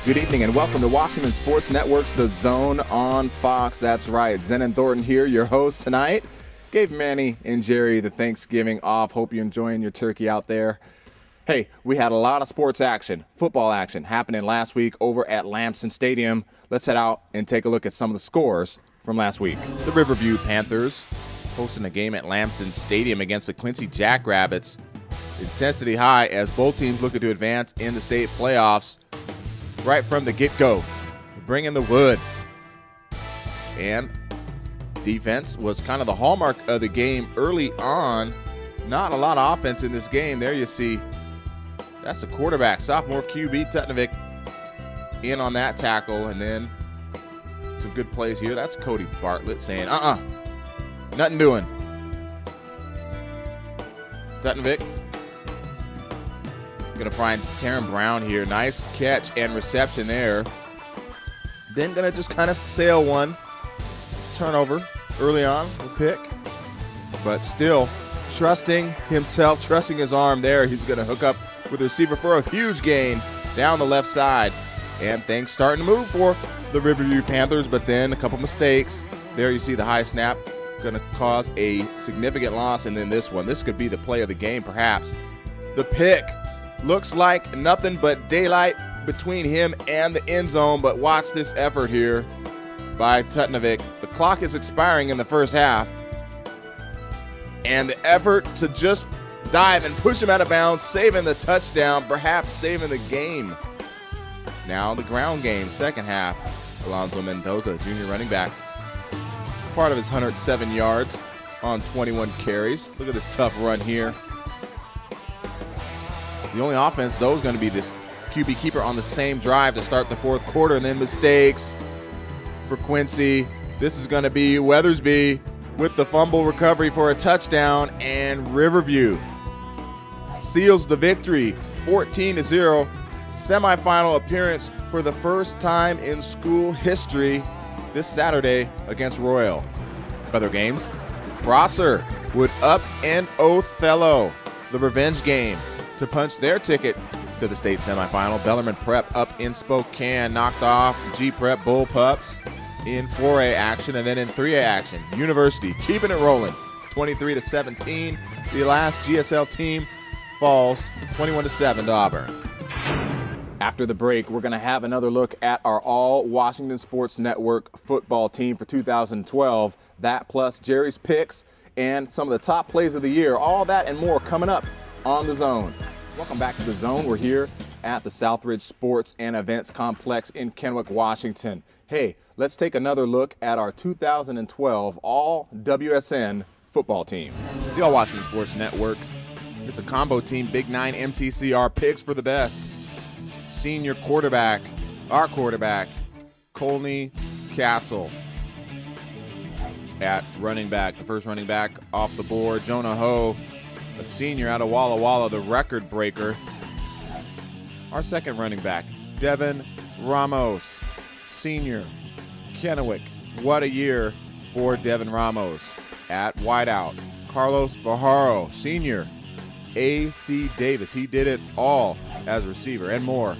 Good evening and welcome to Washington Sports Network's The Zone on Fox. That's right, Zen and Thornton here, your host tonight. Gave Manny and Jerry the Thanksgiving off. Hope you're enjoying your turkey out there. Hey, we had a lot of sports action, football action, happening last week over at Lamson Stadium. Let's head out and take a look at some of the scores from last week. The Riverview Panthers hosting a game at Lamson Stadium against the Quincy Jackrabbits. Intensity high as both teams looking to advance in the state playoffs. Right from the get-go, bringing the wood. And defense was kind of the hallmark of the game early on. Not a lot of offense in this game. There you see, that's the quarterback, sophomore QB Tutnovic, in on that tackle. And then some good plays here. That's Cody Bartlett saying, nothing doing. Tutnovic going to find Taryn Brown here. Nice catch and reception there. Then going to just kind of sail one. Turnover early on, a pick. But still trusting himself, trusting his arm there. He's going to hook up with the receiver for a huge gain down the left side. And things starting to move for the Riverview Panthers, but then a couple mistakes. There you see the high snap. Going to cause a significant loss. And then this one. This could be the play of the game, perhaps. The pick. Looks like nothing but daylight between him and the end zone, but watch this effort here by Tutnovic. The clock is expiring in the first half, and the effort to just dive and push him out of bounds, saving the touchdown, perhaps saving the game. Now the ground game, second half. Alonzo Mendoza, junior running back, part of his 107 yards on 21 carries. Look at this tough run here. The only offense, though, is going to be this QB keeper on the same drive to start the fourth quarter, and then mistakes for Quincy. This is going to be Weathersby with the fumble recovery for a touchdown, and Riverview seals the victory, 14-0. Semifinal appearance for the first time in school history this Saturday against Royal. Other games, Prosser would up and Othello, the revenge game, to punch their ticket to the state semifinal. Bellarmine Prep up in Spokane knocked off the G Prep Bull Pups in 4A action, and then in 3A action, University keeping it rolling, 23-17. The last GSL team falls 21-7 to Auburn. After the break, we're going to have another look at our all-Washington Sports Network football team for 2012. That plus Jerry's picks and some of the top plays of the year. All that and more coming up on The Zone. Welcome back to The Zone. We're here at the Southridge Sports and Events Complex in Kennewick, Washington. Hey, let's take another look at our 2012 all-WSN football team. The All-Washington Sports Network. It's a combo team, Big 9 MCCR picks for the best. Senior quarterback, our quarterback, Colney Castle. At running back, the first running back off the board, Jonah Ho, a senior out of Walla Walla, the record breaker. Our second running back, Devin Ramos, senior, Kennewick. What a year for Devin Ramos. At wideout, Carlos Vajaro, senior, A.C. Davis. He did it all as a receiver and more.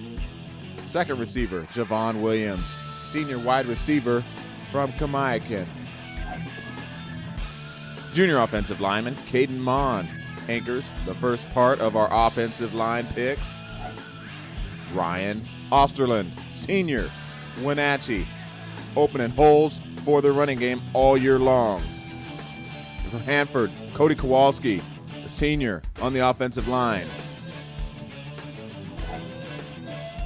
Second receiver, Javon Williams, senior wide receiver from Kamiakin. Junior offensive lineman, Caden Mon, anchors the first part of our offensive line picks. Ryan Osterland, senior, Wenatchee, opening holes for the running game all year long. From Hanford, Cody Kowalski, the senior on the offensive line.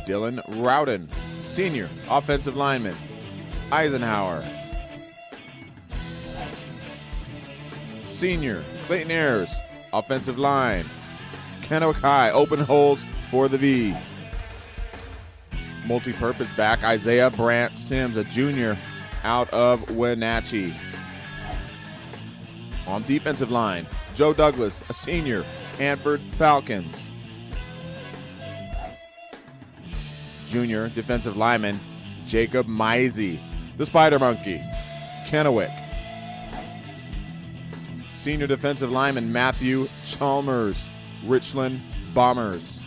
Dylan Rowden, senior offensive lineman, Eisenhower. Senior, Clayton Ayers, offensive line. Kennewick High, open holes for the V. Multi-purpose back, Isaiah Brandt Sims, a junior out of Wenatchee. On defensive line, Joe Douglas, a senior, Hanford Falcons. Junior defensive lineman, Jacob Misey, the Spider Monkey, Kennewick. Senior defensive lineman Matthew Chalmers, Richland Bombers.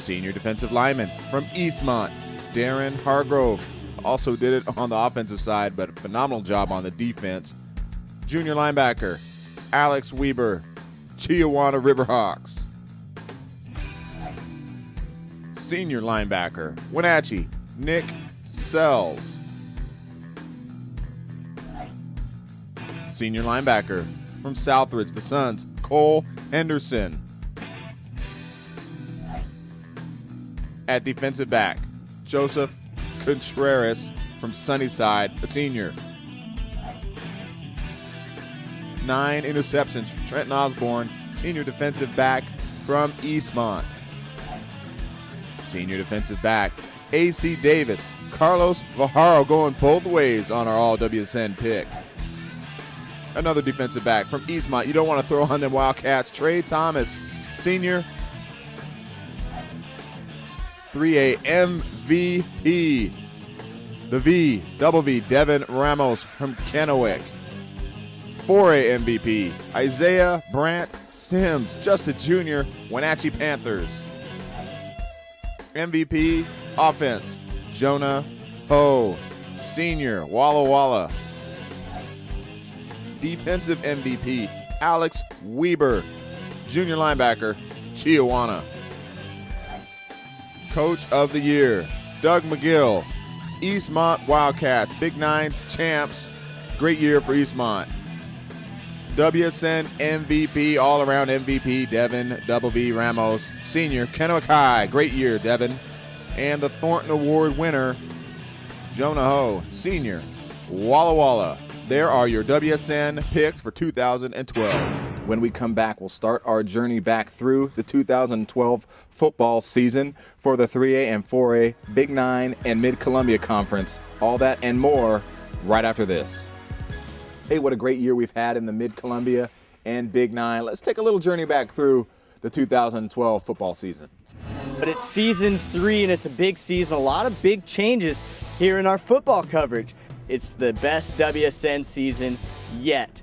Senior defensive lineman from Eastmont, Darren Hargrove. Also did it on the offensive side, but a phenomenal job on the defense. Junior linebacker, Alex Weber, Chiawana Riverhawks. Senior linebacker, Wenatchee, Nick Sells. Senior linebacker from Southridge, the Suns, Cole Henderson. At defensive back, Joseph Contreras from Sunnyside, a senior. 9 interceptions, Trenton Osborne, senior defensive back from Eastmont. Senior defensive back, A.C. Davis, Carlos Vajaro going both ways on our All-WSN pick. Another defensive back from Eastmont. You don't want to throw on them Wildcats. Trey Thomas, senior. 3A MVP. The double V, Devin Ramos from Kennewick. 4A MVP, Isaiah Brant Sims, just a junior, Wenatchee Panthers. MVP offense, Jonah Ho, senior, Walla Walla. Defensive MVP, Alex Weber, junior linebacker, Chiawana. Coach of the Year, Doug McGill, Eastmont Wildcats, Big 9 champs. Great year for Eastmont. WSN MVP, all-around MVP, Devin Double V Ramos, senior, Kennewick High. Great year, Devin. And the Thornton Award winner, Jonah Ho, senior, Walla Walla. There are your WSN picks for 2012. When we come back, we'll start our journey back through the 2012 football season for the 3A and 4A, Big 9, and Mid-Columbia Conference. All that and more right after this. Hey, what a great year we've had in the Mid-Columbia and Big 9. Let's take a little journey back through the 2012 football season. But it's season 3 and it's a big season. A lot of big changes here in our football coverage. It's the best WSN season yet.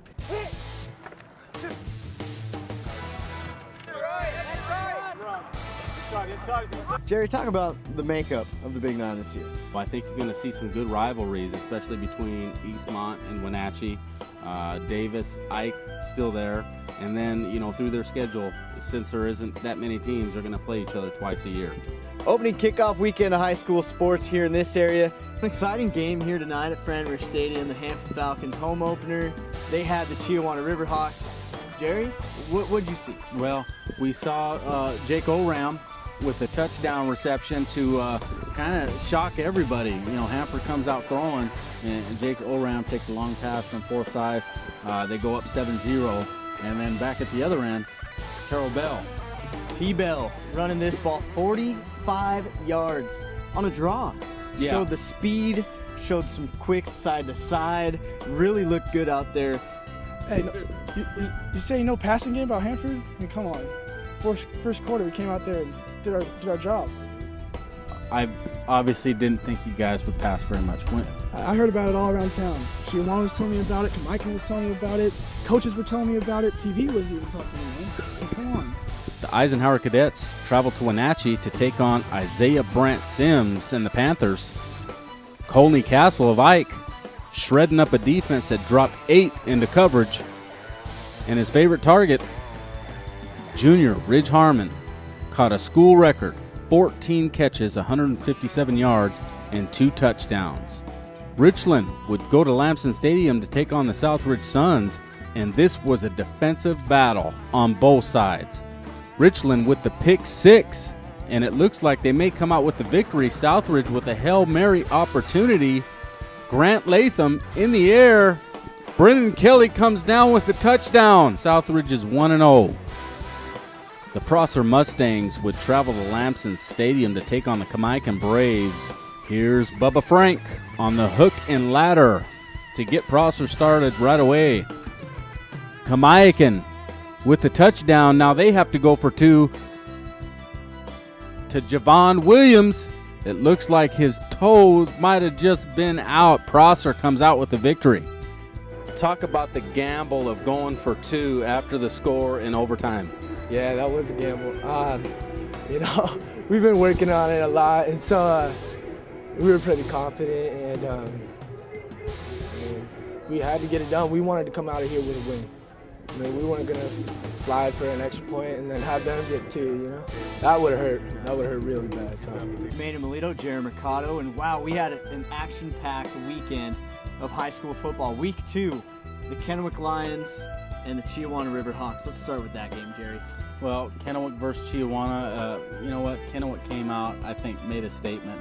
Jerry, talk about the makeup of the Big 9 this year. Well, I think you're going to see some good rivalries, especially between Eastmont and Wenatchee. Davis, Ike, still there. And then, you know, through their schedule, since there isn't that many teams, they're going to play each other twice a year. Opening kickoff weekend of high school sports here in this area. An exciting game here tonight at Franware Stadium, the Hanford Falcons home opener. They had the Chiawana Riverhawks. Jerry, what'd you see? Well, we saw Jake Oram with a touchdown reception to kind of shock everybody. You know, Hanford comes out throwing, and Jake Oram takes a long pass from Forsyth. They go up 7-0. And then back at the other end, Terrell Bell. T-Bell running this ball 45 yards on a draw. Yeah. Showed the speed, showed some quick side to side, really looked good out there. Hey, you say you know passing game about Hanford? I mean, come on. First quarter, we came out there and did our job. I obviously didn't think you guys would pass very much. I heard about it all around town. Chiawana was telling me about it. Kamaikan was telling me about it. Coaches were telling me about it. TV was even talking to me, man. Hey, come on. The Eisenhower Cadets travel to Wenatchee to take on Isaiah Brant Sims and the Panthers. Colney Castle of Ike shredding up a defense that dropped 8 into coverage. And his favorite target, junior Ridge Harmon, caught a school record, 14 catches, 157 yards, and 2 touchdowns. Richland would go to Lamson Stadium to take on the Southridge Suns, and this was a defensive battle on both sides. Richland with the pick 6, and it looks like they may come out with the victory. Southridge with a Hail Mary opportunity. Grant Latham in the air. Brendan Kelly comes down with the touchdown. Southridge is 1-0. The Prosser Mustangs would travel to Lamson Stadium to take on the Kamaikan Braves. Here's Bubba Frank on the hook and ladder to get Prosser started right away. Kamaikan with the touchdown. Now they have to go for 2 to Javon Williams. It looks like his toes might have just been out. Prosser comes out with the victory. Talk about the gamble of going for 2 after the score in overtime. Yeah, that was a gamble. You know, we've been working on it a lot, and so we were pretty confident, and we had to get it done. We wanted to come out of here with a win. I mean, we weren't gonna slide for an extra point and then have them get 2, you know? That would have hurt. That would have hurt really bad. So. Manny Melito, Jerry Mercado, and wow, we had an action-packed weekend of high school football. Week 2, the Kennewick Lions and the Chiawana River Hawks. Let's start with that game, Jerry. Well, Kennewick versus Chiawana, you know what? Kennewick came out, I think, made a statement.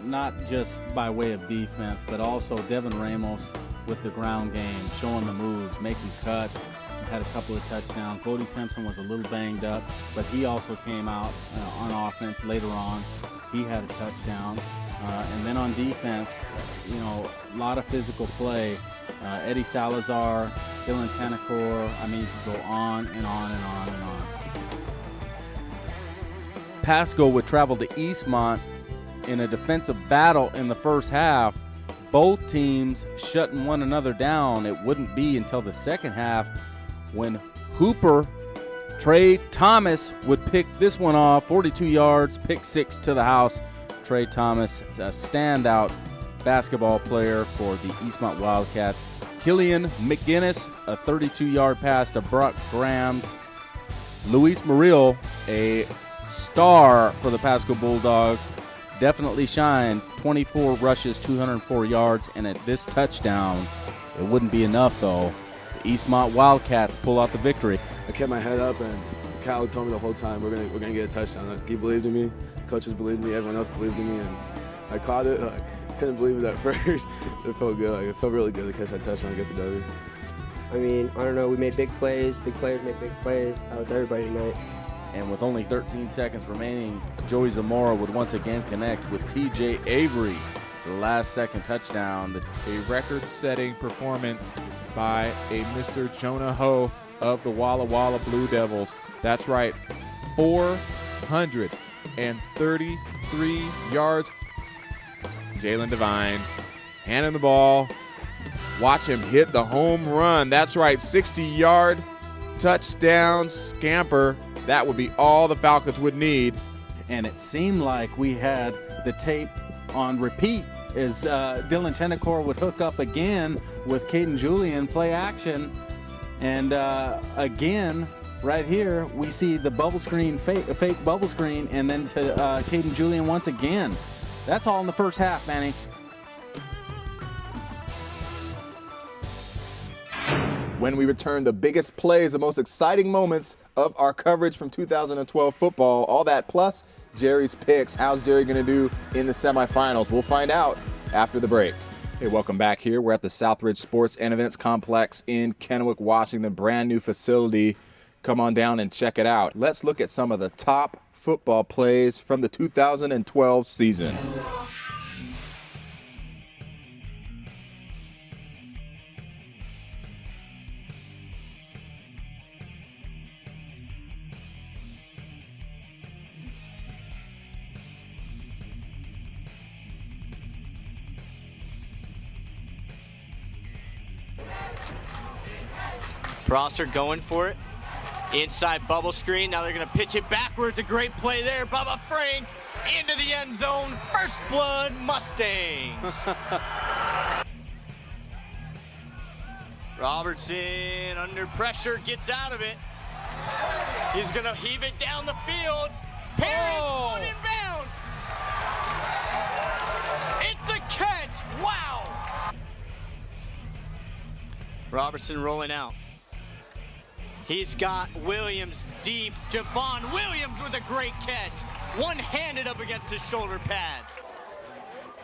Not just by way of defense, but also Devin Ramos with the ground game, showing the moves, making cuts, had a couple of touchdowns. Bodie Simpson was a little banged up, but he also came out on offense later on. He had a touchdown. And then on defense, you know, a lot of physical play. Eddie Salazar, Dylan Tenacor, I mean, you could go on and on and on and on. Pasco would travel to Eastmont in a defensive battle in the first half. Both teams shutting one another down. It wouldn't be until the second half when Hooper, Trey Thomas, would pick this one off, 42 yards, pick 6 to the house. Trey Thomas, a standout basketball player for the Eastmont Wildcats. Killian McGinnis, a 32-yard pass to Brock Grams. Luis Murillo, a star for the Pasco Bulldogs, definitely shined. 24 rushes, 204 yards, and at this touchdown, it wouldn't be enough, though. The Eastmont Wildcats pull out the victory. I kept my head up, and Cal told me the whole time, we're gonna get a touchdown. Like, he believed in me, coaches believed in me, everyone else believed in me, and I caught it. Like, couldn't believe it at first. It felt good. Like, it felt really good to catch that touchdown and get the W. I mean, I don't know, we made big players made big plays. That was everybody tonight. And with only 13 seconds remaining, Joey Zamora would once again connect with TJ Avery. The last second touchdown. A record-setting performance by a Mr. Jonah Ho of the Walla Walla Blue Devils. That's right, 433 yards. Jalen Devine handing the ball. Watch him hit the home run. That's right, 60-yard touchdown scamper. That would be all the Falcons would need. And it seemed like we had the tape on repeat as Dylan Tenacor would hook up again with Caden Julian, play action. And again, right here, we see the bubble screen, fake bubble screen, and then to Caden Julian once again. That's all in the first half, Manny. When we return, the biggest plays, the most exciting moments of our coverage from 2012 football. All that plus Jerry's picks. How's Jerry going to do in the semifinals? We'll find out after the break. Hey, welcome back here. We're at the Southridge Sports and Events Complex in Kennewick, Washington. Brand new facility. Come on down and check it out. Let's look at some of the top football plays from the 2012 season. Prosser going for it. Inside bubble screen. Now they're going to pitch it backwards. A great play there. Bubba Frank into the end zone. First blood Mustangs. Robertson under pressure gets out of it. He's going to heave it down the field. Parents put in bounds. It's a catch. Wow. Robertson rolling out. He's got Williams deep. Javon Williams with a great catch. One-handed up against his shoulder pads.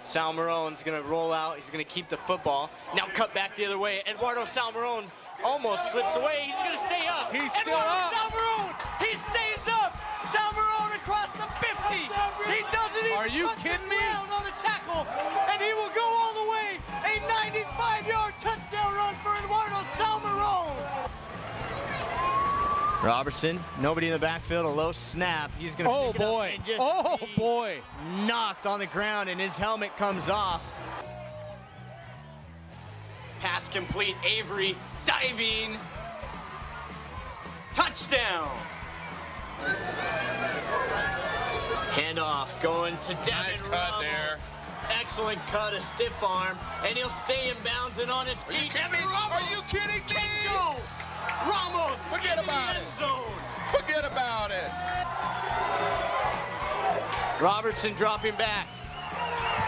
Salmarone's going to roll out. He's going to keep the football. Now cut back the other way. Eduardo Salmarone almost slips away. He's going to stay up. He's still Eduardo up. Salmarone, he stays up. Salmarone across the 50. He doesn't even Are you touch kidding the me? ground on the tackle. And he will go all the way. A 95-yard touchdown run for Eduardo Salmarone. Robertson, nobody in the backfield, a low snap. He's going to pick it up and just be knocked on the ground, and his helmet comes off. Pass complete, Avery diving. Touchdown. Handoff going to Devin Nice cut Ramos. there. Excellent cut, a stiff arm, and he'll stay in bounds and on his Are you feet. kidding me? Are you kidding me? Go! Ramos Forget into about the it. end zone. Forget about it. Robertson dropping back,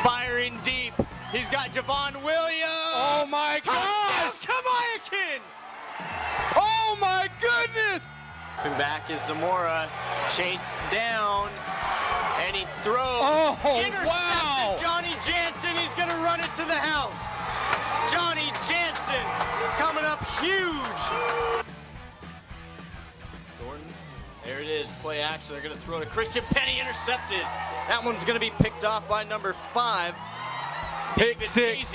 firing deep. He's got Javon Williams. Oh my God! Kamayakin! Oh my goodness! Coming back is Zamora, chased down, and he throws. Oh, Intercepted wow. Johnny Jansen, he's gonna run it to the house. Johnny Jansen coming up huge. Thornton, there it is, play action. They're gonna throw to Christian Penny, intercepted. That one's gonna be picked off by number 5. Pick David six.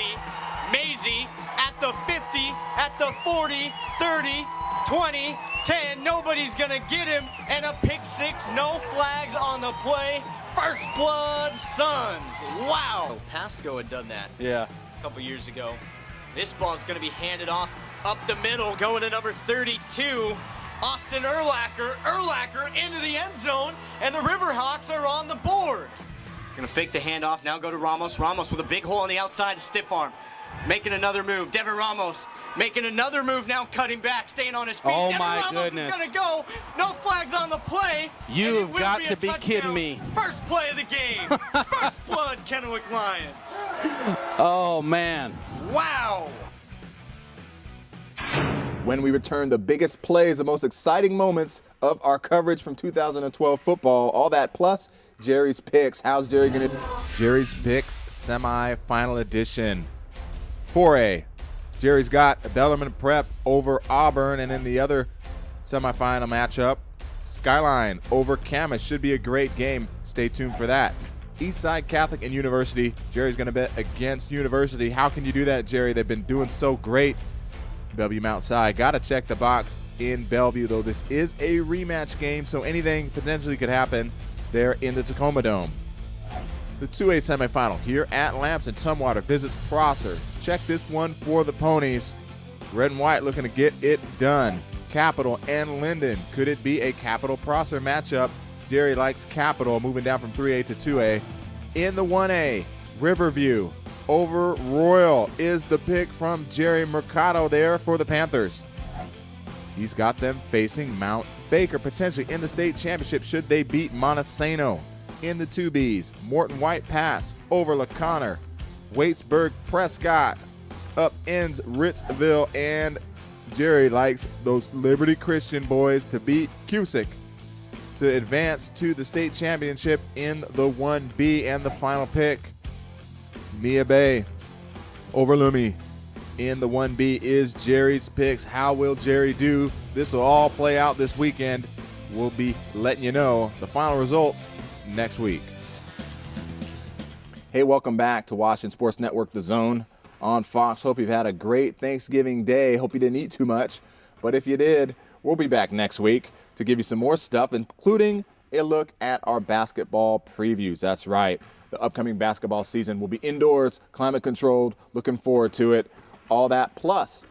Maisie at the 50, at the 40, 30, 20, 10. Nobody's gonna get him, and a pick 6. No flags on the play. First blood Suns. Wow. Pasco had done that Yeah. a couple years ago. This ball's gonna be handed off up the middle, going to number 32. Austin Urlacher. Urlacher into the end zone, and the Riverhawks are on the board. Gonna fake the handoff, now go to Ramos. Ramos with a big hole on the outside, stiff arm. Making another move. Devin Ramos making another move now, cutting back, staying on his feet. Oh, Devin my Ramos goodness. is gonna go. No flags on the play. and it You've will got be a to be kidding touchdown. me. First play of the game. First blood, Kennewick Lions. Oh man. Wow. When we return, the biggest plays, the most exciting moments of our coverage from 2012 football. All that plus Jerry's picks. How's Jerry going to... Jerry's Picks semi-final edition. 4A. Jerry's got Bellarmine Prep over Auburn, and in the other semifinal matchup, Skyline over Camas. Should be a great game. Stay tuned for that. Eastside Catholic and University. Jerry's going to bet against University. How can you do that, Jerry? They've been doing so great. Bellevue Mount Si. Got to check the box in Bellevue, though this is a rematch game, so anything potentially could happen there in the Tacoma Dome. The 2A semifinal here at Lamps and Tumwater visits Prosser. Check this one for the Ponies. Red and white looking to get it done. Capital and Linden. Could it be a Capital Prosser matchup? Jerry likes Capital, moving down from 3A to 2A. In the 1A, Riverview over Royal is the pick from Jerry Mercado there for the Panthers. He's got them facing Mount Baker, potentially in the state championship should they beat Montesano. In the 2Bs, Morton White Pass over LaConner. Waitsburg Prescott up ends Ritzville, and Jerry likes those Liberty Christian boys to beat Cusick to advance to the state championship in the 1B. And the final pick, Nia Bay over Lumi in the 1B is Jerry's picks. How will Jerry do? This will all play out this weekend. We'll be letting you know the final results next week. Hey, welcome back to Washington Sports Network, The Zone on Fox. Hope you've had a great Thanksgiving day. Hope you didn't eat too much. But if you did, we'll be back next week to give you some more stuff, including a look at our basketball previews. That's right. The upcoming basketball season will be indoors, climate controlled. Looking forward to it. All that plus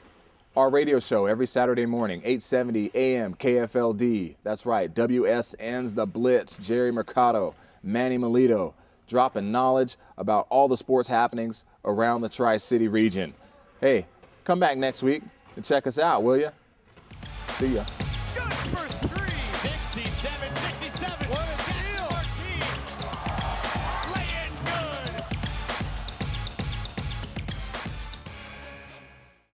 our radio show every Saturday morning, 8:70 a.m. KFLD. That's right. WSN's The Blitz. Jerry Mercado, Manny Melito, dropping knowledge about all the sports happenings around the Tri-City region. Hey, come back next week and check us out, will ya? See ya. Good for 3. 67